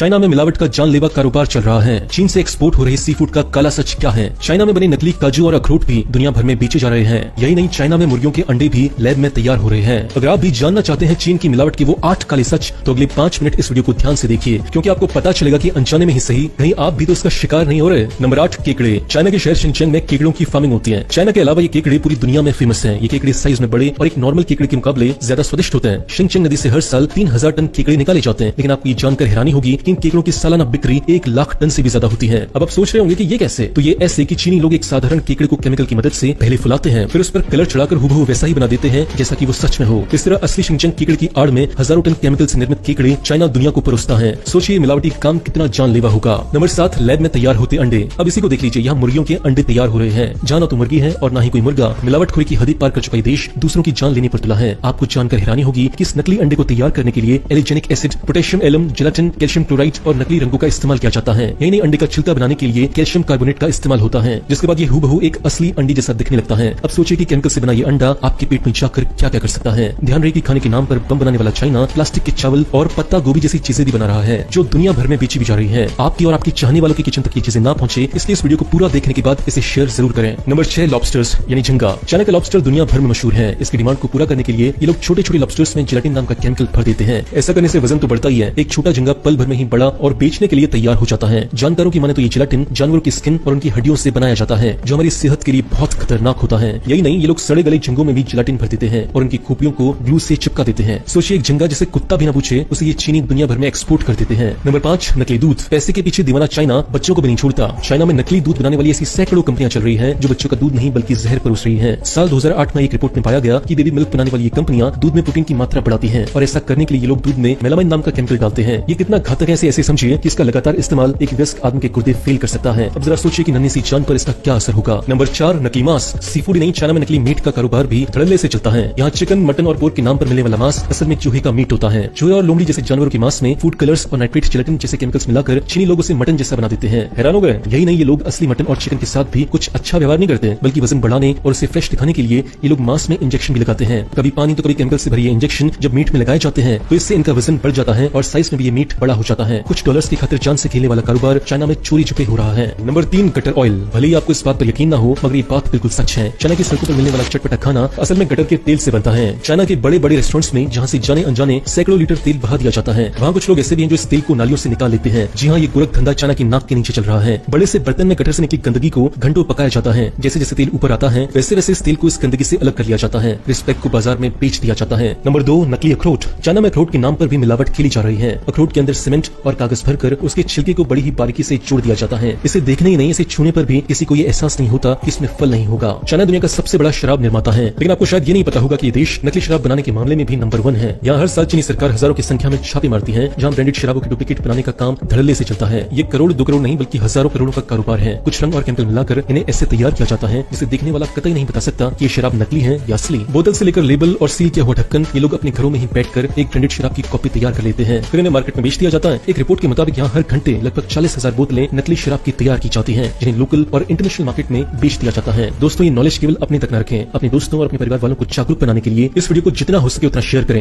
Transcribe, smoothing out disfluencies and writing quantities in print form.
China में मिलावट का जानलेवा कारोबार चल रहा है। चीन से एक्सपोर्ट हो रही सी फूड का काला सच क्या है? चाइना में बने नकली काजू और अखरोट भी दुनिया भर में बेचे जा रहे हैं। यही नहीं, चाइना में मुर्गियों के अंडे भी लैब में तैयार हो रहे हैं। अगर आप भी जानना चाहते हैं चीन की मिलावट के वो 8 काले सच, तो अगले 5 मिनट इस वीडियो को ध्यान से देखिए, क्योंकि आपको पता चलेगा कि अनजाने में ही सही कहीं आप भी तो इसका शिकार नहीं हो रहे। नंबर 8, केकड़े। चाइना के शहर शिनचेन में केकड़ों की फार्मिंग होती है। चाइना के अलावा ये केकड़े पूरी दुनिया में फेमस है। ये केकड़े साइज में बड़े और एक नॉर्मल केकड़े के मुकाबले ज्यादा स्वादिष्ट होते हैं। शिनचेन नदी से हर साल 3000 टन केकड़े निकाले जाते हैं। लेकिन आपको ये जानकर हैरानी होगी कि इन केकड़ों की सालाना बिक्री 1 लाख टन से भी ज्यादा होती है। अब आप सोच रहे होंगे कि ये कैसे? तो ये ऐसे कि चीनी लोग एक साधारण केकड़े को केमिकल की मदद से पहले फुलाते हैं, फिर उस पर कलर चढ़ाकर हूबहू वैसा ही बना देते हैं जैसा कि वो सच में हो। इस तरह असली शिनचेन केकड़े की आड़ में हजारों टन केमिकल से निर्मित केकड़े चाइना दुनिया को परोसता है। सोचिए मिलावटी काम कितना जानलेवा होगा। नंबर 7, लैब में तैयार होते अंडे। अब इसी को देख लीजिए, यहाँ मुर्गियों के अंडे तैयार हो रहे हैं। जहाँ ना तो मुर्गी है और ना ही कोई मुर्गा। मिलावटखोरी की हद पार कर चुका देश दूसरों की जान लेने पर तुला है। आपको जानकर हैरानी होगी कि इस नकली अंडे को तैयार करने के लिए alginic acid, potassium alum, gelatin, calcium chloride और नकली रंगों का इस्तेमाल किया जाता है। यही नहीं, अंडे का छिलका बनाने के लिए कैल्शियम कार्बोनेट का इस्तेमाल होता है, जिसके बाद ये हूबहू एक असली अंडे जैसा दिखने लगता है। अब सोचिए कि केमिकल से बना ये अंडा आपके पेट में जाकर क्या क्या कर सकता है। ध्यान रहे कि खाने के नाम पर बम बनाने वाला चाइना प्लास्टिक के चावल और पत्ता गोभी जैसी चीजें भी बना रहा है, जो दुनिया भर में बेची भी जा रही है। आपकी और आपकी चाहने वालों की किचन तक ये चीजें ना पहुंचे, इसलिए इस वीडियो को पूरा देखने के बाद इसे शेयर जरूर करें। नंबर 6, लॉबस्टर्स यानी झींगा। चाइना का लॉबस्टर दुनिया भर में मशहूर है। इसकी डिमांड को पूरा करने के लिए ये लोग छोटे छोटे लॉबस्टर्स में जेलाटिन नाम का केमिकल भर देते हैं। ऐसा करने से वजन तो बढ़ता ही है, एक छोटा झींगा पल भर में ही बड़ा और बेचने के लिए तैयार हो जाता है। जानकारों की माने तो ये जेलाटिन जानवरों की स्किन और उनकी हड्डियों से बनाया जाता है, जो हमारी सेहत के लिए बहुत खतरनाक होता है। यही नहीं, ये लोग सड़े गले झींगों में भी जेलाटिन भर देते हैं और उनकी खूबियों को ग्लू से चिपका देते हैं। सोचिए, एक झींगा जिसे कुत्ता भी न पूछे उसे ये चीनी दुनिया भर में एक्सपोर्ट कर देते हैं। नंबर 5, नकली दूध। पैसे के पीछे दीवाना चाइना बच्चों को भी नहीं छोड़ता। चाइना में नकली दूध बनाने वाली ऐसी सैकड़ों कंपनियां चल रही हैं, जो बच्चों का दूध नहीं बल्कि जहर परोस रही हैं। साल 2008 में एक रिपोर्ट में पाया गया कि बेबी मिल्क बनाने वाली ये कंपनियां दूध में प्रोटीन की मात्रा बढ़ाती हैं, और ऐसा करने के लिए ये लोग दूध में मेलामाइन नाम का केमिकल डालते हैं। ये कितना घातक है ऐसे समझिए कि इसका लगातार इस्तेमाल एक वयस्क आदमी के गुर्दे फेल कर सकता है। अब जरा सोचिए कि नन्ही सी जान पर इसका क्या असर होगा। नंबर 4, नकली मांस। सी फूड नहीं, चाइना में नकली मीट का कारोबार भी धड़ल्ले से चलता है। यहाँ चिकन, मटन और पोर्क के नाम पर मिलने वाला मांस असल में चूहे का मीट होता है। चूहे और लोमड़ी जैसे जानवरों के मांस में फूड कलर्स और नाइट्रेट, जेलाटिन जैसे केमिकल्स मिलाकर चीनी लोगों से मटन जैसा बना देते हैं। हैरान हो गए? यही नहीं, ये लोग असली मटन और चिकन के साथ भी कुछ अच्छा व्यवहार नहीं करते, बल्कि वजन बढ़ाने और उसे फ्रेश दिखाने के लिए ये लोग मांस में इंजेक्शन भी लगाते हैं। कभी पानी तो कभी केमिकल से भरी इंजेक्शन जब मीट में लगाए जाते हैं तो इससे इनका वजन बढ़ जाता है और साइज में भी ये मीट बड़ा हो जाता है। कुछ डॉलर्स की खातिर जान से खेलने वाला कारोबार चाइना में चोरी छुपे हो रहा है। Number 3, gutter oil. भले ही आपको इस बात पर यकीन ना हो, मगर ये बात बिल्कुल सच है। चाइना की सड़कों पर मिलने वाला चटपटा खाना असल में गटर के तेल से बनता है। चाइना के बड़े बड़े रेस्टोरेंट्स में जहाँ से जाने अनजाने सैकड़ों लीटर तेल बहा दिया जाता है, वहाँ कुछ लोग ऐसे भी हैं जो इस तेल को नालियों से निकाल लेते हैं। जी हाँ, ये गोरख धंधा चाइना की नाक के नीचे चल रहा है। बड़े से बर्तन में गटर से निकली गंदगी को घंटों पकाया जाता है। जैसे जैसे तेल ऊपर आता है वैसे वैसे इस तेल को इस गंदगी से अलग कर लिया जाता है, रिस्पेक्ट को बाजार में बेच दिया जाता है। नंबर 2, नकली अखरोट। चाइना में अखरोट के नाम पर भी मिलावट खेली जा रही है। अखरोट के अंदर सीमेंट और कागज भरकर उसके छिलके को बड़ी ही बारीकी से जोड़ दिया जाता है। इसे देखने ही नहीं, इसे छूने पर भी किसी को ये एहसास नहीं होता कि इसमें फल नहीं होगा। चाइना दुनिया का सबसे बड़ा शराब निर्माता है, लेकिन आपको शायद ये नहीं पता होगा कि ये देश नकली शराब बनाने के मामले में भी नंबर 1 है। यहाँ हर साल चीनी सरकार हजारों की संख्या में छापे मारती है, जहाँ ब्रांडेड शराबों की डुप्लीकेट बनाने का काम धड़ल्ले से चलता है। ये करोड़ 2 करोड़ नहीं बल्कि हजारों करोड़ों का कारोबार है। कुछ रंग और केमिकल मिलाकर इन्हें ऐसे तैयार किया जाता है जिसे देखने वाला कतई नहीं बता सकता कि ये शराब नकली है या असली। बोतल से लेकर लेबल और सील किया हुआ ढक्कन ये लोग अपने घरों में ही बैठकर एक ब्रांडेड शराब की कॉपी तैयार कर लेते हैं, फिर इन्हें मार्केट में बेच दिया जाता है। एक रिपोर्ट के मुताबिक यहाँ हर घंटे लगभग 40,000 बोतलें नकली शराब की तैयार की जाती हैं, जिन्हें लोकल और इंटरनेशनल मार्केट में बेच दिया जाता है। दोस्तों, ये नॉलेज केवल अपने तक न रखें, अपने दोस्तों और अपने परिवार वालों को जागरूक बनाने के लिए इस वीडियो को जितना हो सके उतना शेयर करें।